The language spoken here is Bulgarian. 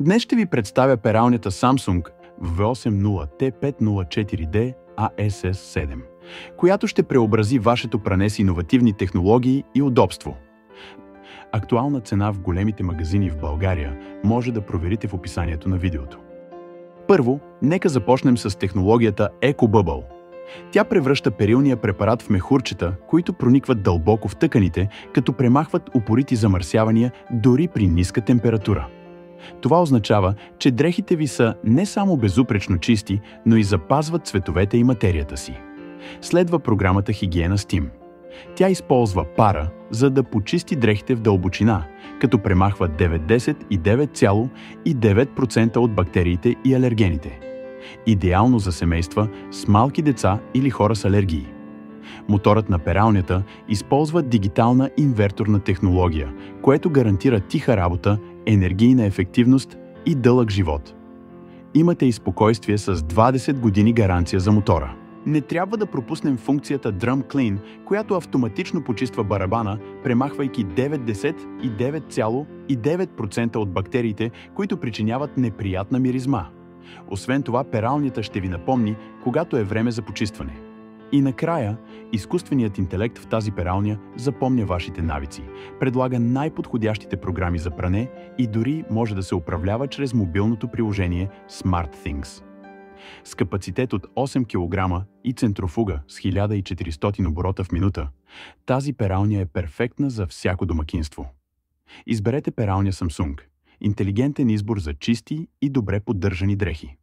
Днес ще ви представя пералнята Samsung V80T504D ASS7, която ще преобрази вашето пране с иновативни технологии и удобство. Актуална цена в големите магазини в България може да проверите в описанието на видеото. Първо, нека започнем с технологията EcoBubble. Тя превръща перилния препарат в мехурчета, които проникват дълбоко в тъканите, като премахват упорити замърсявания дори при ниска температура. Това означава, че дрехите ви са не само безупречно чисти, но и запазват цветовете и материята си. Следва програмата Хигиена Steam. Тя използва пара, за да почисти дрехите в дълбочина, като премахва 99,9% от бактериите и алергените. Идеално за семейства с малки деца или хора с алергии. Моторът на пералнята използва дигитална инверторна технология, което гарантира тиха работа, енергийна ефективност и дълъг живот. Имате и спокойствие с 20 години гаранция за мотора. Не трябва да пропуснем функцията Drum Clean, която автоматично почиства барабана, премахвайки 99,9% от бактериите, които причиняват неприятна миризма. Освен това, пералнята ще ви напомни, когато е време за почистване. И накрая, изкуственият интелект в тази пералня запомня вашите навици, предлага най-подходящите програми за пране и дори може да се управлява чрез мобилното приложение SmartThings. С капацитет от 8 кг и центрофуга с 1400 оборота в минута, тази пералня е перфектна за всяко домакинство. Изберете пералня Samsung – интелигентен избор за чисти и добре поддържани дрехи.